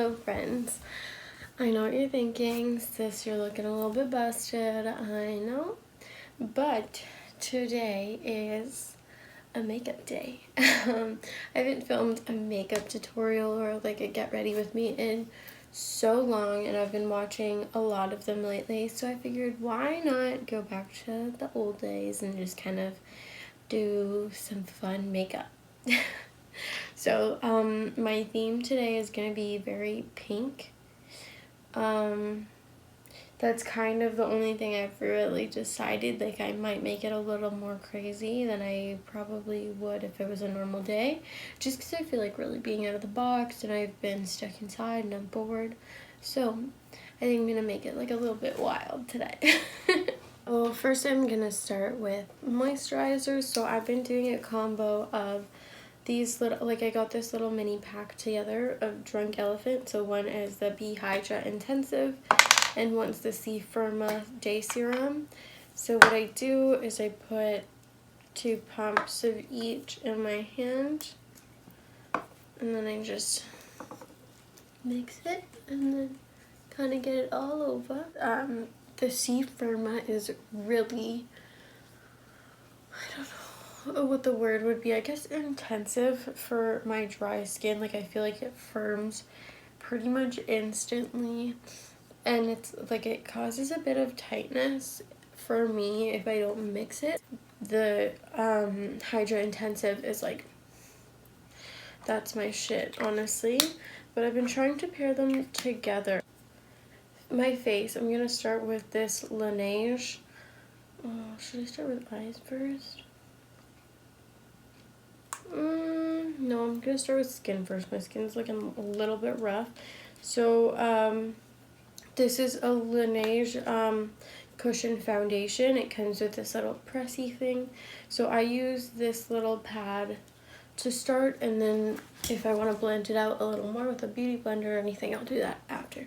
So friends, I know what you're thinking, sis, you're looking a little bit busted, I know, but today is a makeup day. I haven't filmed a makeup tutorial or like a get ready with me in so long, and I've been watching a lot of them lately, so I figured why not go back to the old days and just kind of do some fun makeup. So my theme today is going to be very pink. That's kind of the only thing I've really decided. Like, I might make it a little more crazy than I probably would if it was a normal day, just because I feel like really being out of the box and I've been stuck inside and I'm bored. So I think I'm gonna make it like a little bit wild today. Well, first I'm gonna start with moisturizers. So I've been doing a combo of these little, like, I got this little mini pack together of Drunk Elephant. So one is the Be Hydra Intensive and one's the c-firma Day Serum. So what I do is I put 2 pumps of each in my hand, and then I just mix it and then kind of get it all over. The c-firma is really, I don't know what the word would be, I guess intensive for my dry skin. Like, I feel like it firms pretty much instantly, and it's like it causes a bit of tightness for me if I don't mix it. The Hydra Intensive is like, that's my shit, honestly. But I've been trying to pair them together. My face, I'm gonna start with this Laneige. Oh, should I start with eyes first? No, I'm gonna start with skin first. My skin's looking a little bit rough. So this is a Laneige cushion foundation. It comes with this little pressy thing. So I use this little pad to start, and then if I want to blend it out a little more with a beauty blender or anything, I'll do that after.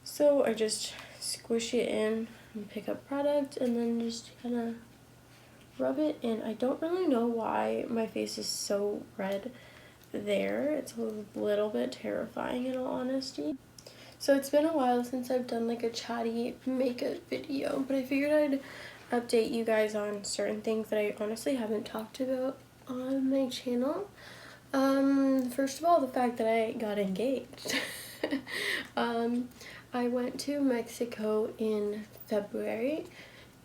So I just squish it in and pick up product and then just kind of rub it in. I don't really know why my face is so red there. It's a little bit terrifying, in all honesty. So it's been a while since I've done like a chatty makeup video, but I figured I'd update you guys on certain things that I honestly haven't talked about on my channel. First of all, the fact that I got engaged. I went to Mexico in February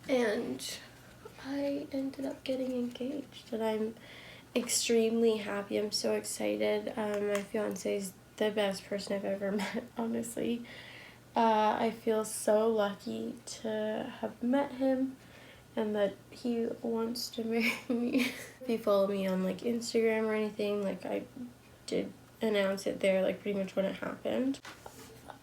and I ended up getting engaged, and I'm extremely happy. I'm so excited. My fiance is the best person I've ever met, honestly. I feel so lucky to have met him and that he wants to marry me. If you follow me on like Instagram or anything, like, I did announce it there like pretty much when it happened.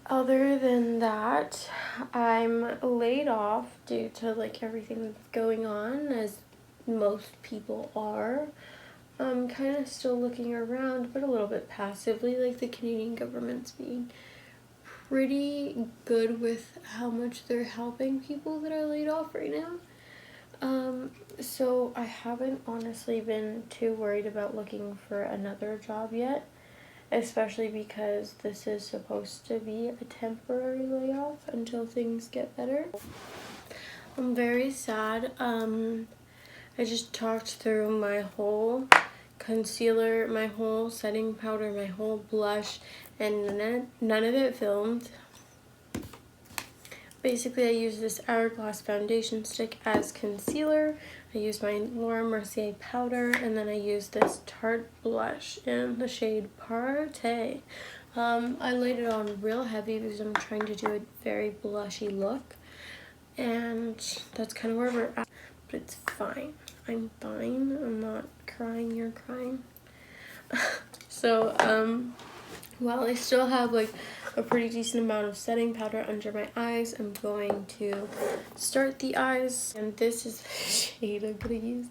Other than that, I'm laid off due to like everything that's going on, as most people are. I'm kind of still looking around, but a little bit passively. Like, the Canadian government's being pretty good with how much they're helping people that are laid off right now. So I haven't honestly been too worried about looking for another job yet, especially because this is supposed to be a temporary layoff until things get better. I'm very sad. I just talked through my whole concealer, my whole setting powder, my whole blush, and none of it filmed. Basically, I use this Hourglass foundation stick as concealer. I use my Laura Mercier powder, and then I use this Tarte blush in the shade Tarte. I laid it on real heavy because I'm trying to do a very blushy look, and that's kind of where we're at. But it's fine. I'm fine. I'm not crying. You're crying. So, while I still have like a pretty decent amount of setting powder under my eyes, I'm going to start the eyes, and this is the shade I'm gonna use.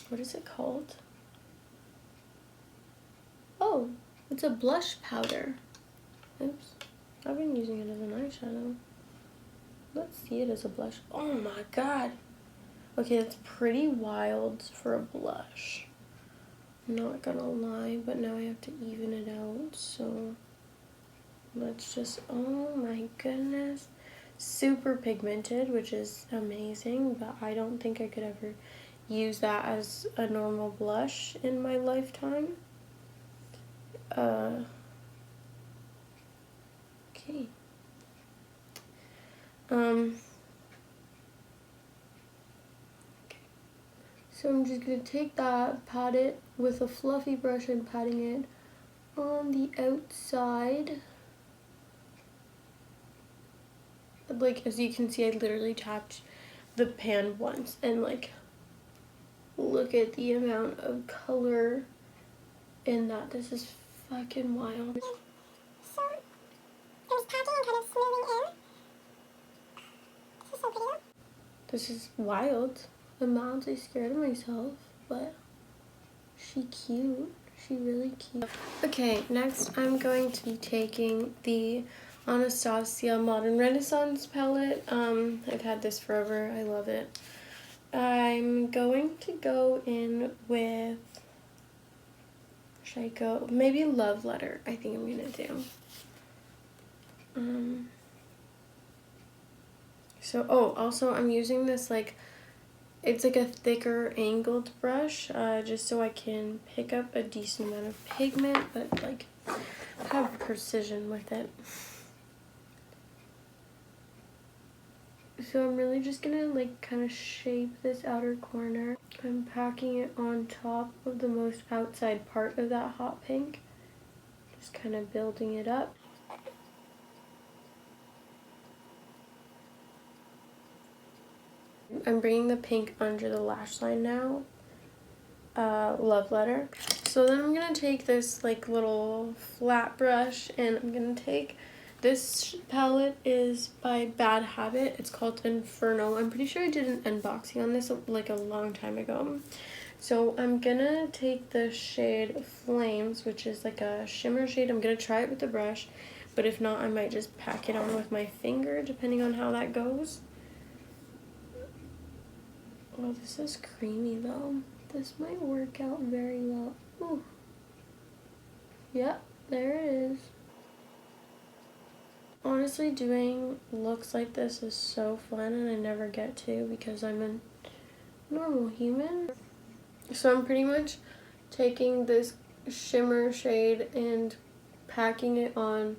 What is it called? Oh, it's a blush powder. Oops, I've been using it as an eyeshadow. Let's see it as a blush. Oh my god. Okay, that's pretty wild for a blush. not gonna lie, but now I have to even it out, so let's just, oh my goodness. Super pigmented, which is amazing, but I don't think I could ever use that as a normal blush in my lifetime. Okay. So I'm just gonna take that, pat it with a fluffy brush and patting it on the outside. Like, as you can see, I literally tapped the pan once, and like, look at the amount of color in that. This is fucking wild. So, it was packing and kind of smoothing in. This is so pretty though. This is wild. I'm honestly scared of myself, but she cute. She really cute. Okay, next I'm going to be taking the Anastasia Modern Renaissance palette. I've had this forever. I love it. I'm going to go in with, should I go, maybe Love Letter, I think I'm gonna do. So, oh, also I'm using this, like, it's like a thicker angled brush, just so I can pick up a decent amount of pigment, but like have precision with it. So I'm really just gonna like kind of shape this outer corner. I'm packing it on top of the most outside part of that hot pink. Just kind of building it up. I'm bringing the pink under the lash line now. Love Letter. So then I'm gonna take this like little flat brush, and I'm gonna take this palette is by Bad Habit. It's called Inferno. I'm pretty sure I did an unboxing on this like a long time ago. So I'm gonna take the shade Flames, which is like a shimmer shade. I'm gonna try it with the brush, but if not, I might just pack it on with my finger, depending on how that goes. Oh, this is creamy though. This might work out very well. Ooh. Yep, there it is. Honestly, doing looks like this is so fun, and I never get to because I'm a normal human. So I'm pretty much taking this shimmer shade and packing it on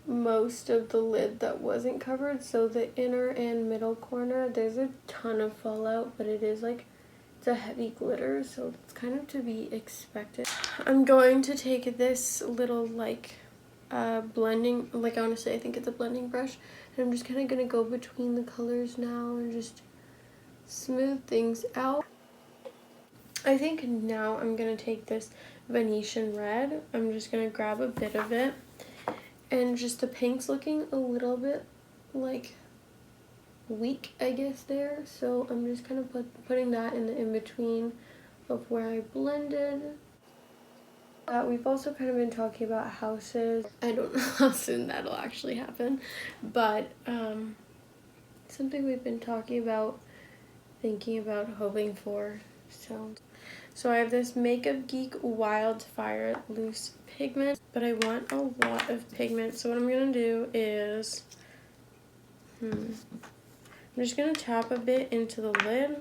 most of the lid that wasn't covered. So the inner and middle corner, there's a ton of fallout, but it is like, it's a heavy glitter, so it's kind of to be expected. I'm going to take this little like blending, like honestly I think it's a blending brush, and I'm just kind of going to go between the colors now and just smooth things out. I think now I'm going to take this Venetian red. I'm just going to grab a bit of it, and just the pink's looking a little bit like weak, I guess, there, so I'm just kind of putting that in the in-between of where I blended. We've also kind of been talking about houses. I don't know how soon that'll actually happen, but something we've been talking about, thinking about, hoping for. So I have this Makeup Geek Wildfire Loose Pigment, but I want a lot of pigment, so what I'm going to do is, I'm just going to tap a bit into the lid.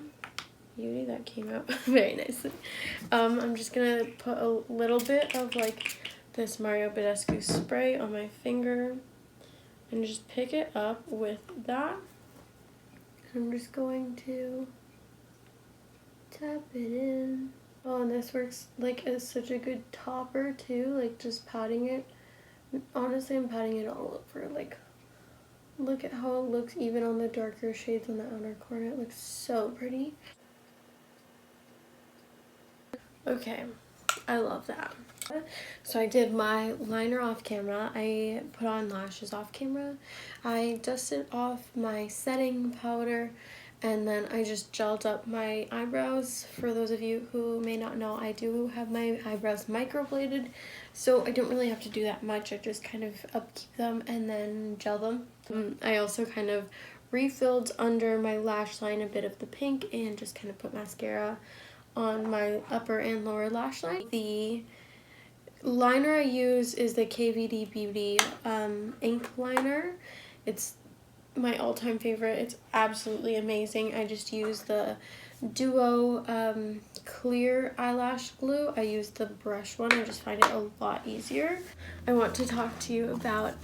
Beauty, that came out very nicely. I'm just going to put a little bit of like this Mario Badescu spray on my finger and just pick it up with that. I'm just going to tap it in. Oh, and this works like as such a good topper too, like just patting it. Honestly, I'm patting it all over. Like, look at how it looks even on the darker shades on the outer corner. It looks so pretty. Okay, I love that. So I did my liner off camera. I put on lashes off camera. I dusted off my setting powder, and then I just gelled up my eyebrows. For those of you who may not know, I do have my eyebrows microbladed, so I don't really have to do that much. I just kind of upkeep them and then gel them. I also kind of refilled under my lash line a bit of the pink and just kind of put mascara on my upper and lower lash line. The liner I use is the KVD Beauty ink liner. It's my all-time favorite. It's absolutely amazing. I just use the Duo clear eyelash glue. I use the brush one. I just find it a lot easier. I want to talk to you about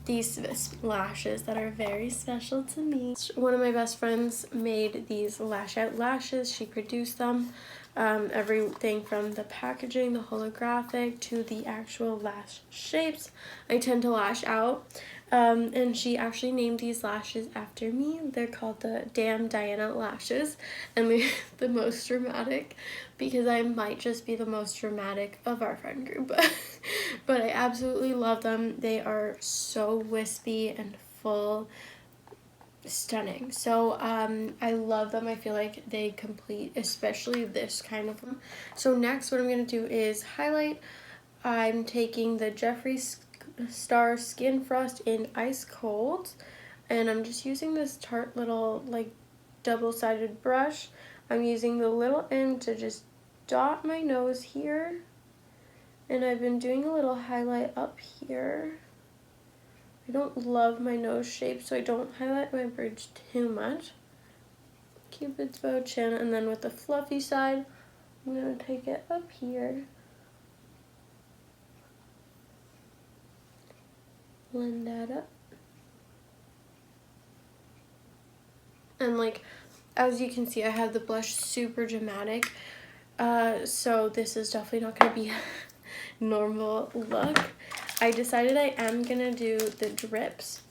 these lashes that are very special to me. One of my best friends made these Lashout lashes. She produced them. Everything from the packaging, the holographic, to the actual lash shapes. I tend to lash out. And she actually named these lashes after me. They're called the Damn Diana lashes, and they're the most dramatic because I might just be the most dramatic of our friend group. But I absolutely love them. They are so wispy and full, stunning. So I love them. I feel like they complete especially this kind of one. So next what I'm going to do is highlight. I'm taking the Jeffree Star Skin Frost in Ice Cold, and I'm just using this Tarte little like double-sided brush. I'm using the little end to just dot my nose here, and I've been doing a little highlight up here. I don't love my nose shape, so I don't highlight my bridge too much. Cupid's bow, chin, and then with the fluffy side, I'm going to take it up here. Blend that up. And like, as you can see, I have the blush super dramatic. So this is definitely not going to be a normal look. I decided I am going to do the drips.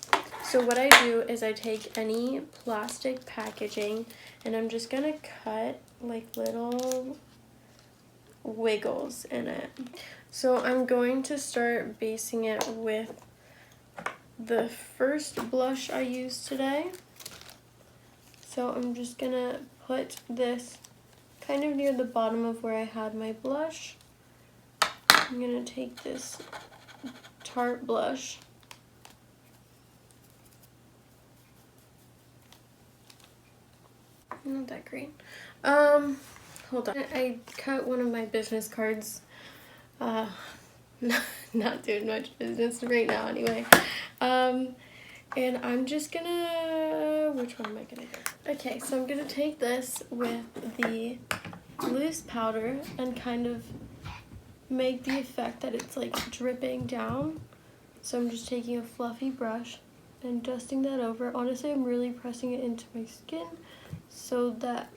So what I do is I take any plastic packaging and I'm just going to cut like little wiggles in it. So I'm going to start basing it with the first blush I used today. So I'm just gonna put this kind of near the bottom of where I had my blush. I'm gonna take this Tarte blush. Not that great. Hold on. I cut one of my business cards. Not doing much business right now anyway. And I'm just gonna, which one am I gonna do? Okay, so I'm gonna take this with the loose powder and kind of make the effect that it's like dripping down. So I'm just taking a fluffy brush and dusting that over. Honestly, I'm really pressing it into my skin so that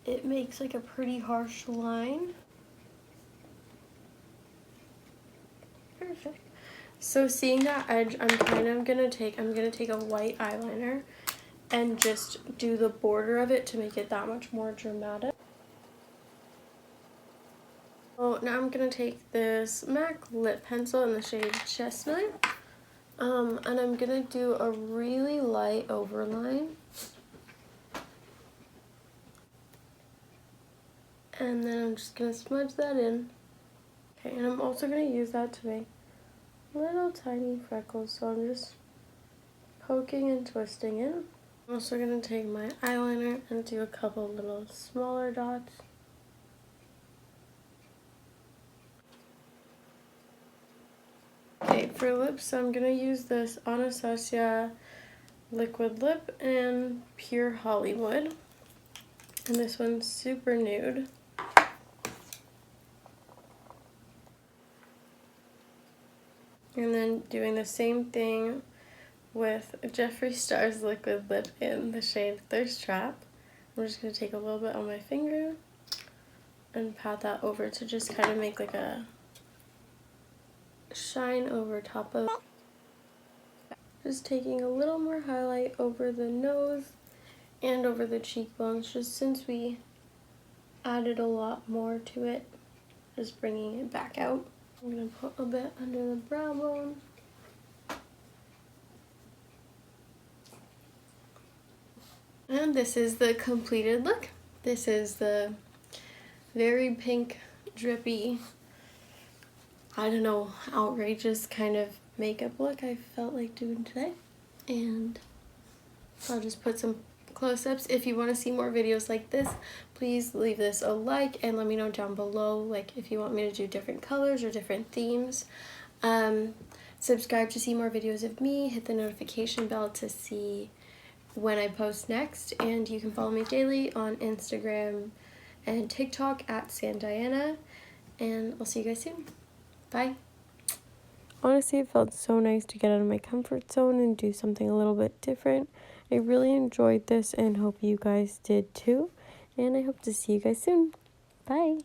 it makes like a pretty harsh line. Perfect. So seeing that edge, I'm gonna take a white eyeliner and just do the border of it to make it that much more dramatic. So now I'm gonna take this MAC lip pencil in the shade Chestnut, and I'm gonna do a really light overline. And then I'm just gonna smudge that in. Okay, and I'm also gonna use that to make little tiny freckles, so I'm just poking and twisting it. I'm also going to take my eyeliner and do a couple little smaller dots. Okay, for lips, I'm going to use this Anastasia liquid lip in Pure Hollywood, and this one's super nude. And then doing the same thing with Jeffree Star's liquid lip in the shade Thirst Trap. I'm just going to take a little bit on my finger and pat that over to just kind of make like a shine over top of it. Just taking a little more highlight over the nose and over the cheekbones, just since we added a lot more to it, just bringing it back out. I'm going to put a bit under the brow bone. And this is the completed look. This is the very pink, drippy, I don't know, outrageous kind of makeup look I felt like doing today. And I'll just put some close-ups. If you want to see more videos like this, please leave this a like and let me know down below, like, if you want me to do different colors or different themes. Subscribe to see more videos of me. Hit the notification bell to see when I post next. And you can follow me daily on Instagram and TikTok at Sandianaa. And I'll see you guys soon. Bye. Honestly, it felt so nice to get out of my comfort zone and do something a little bit different. I really enjoyed this and hope you guys did too. And I hope to see you guys soon. Bye.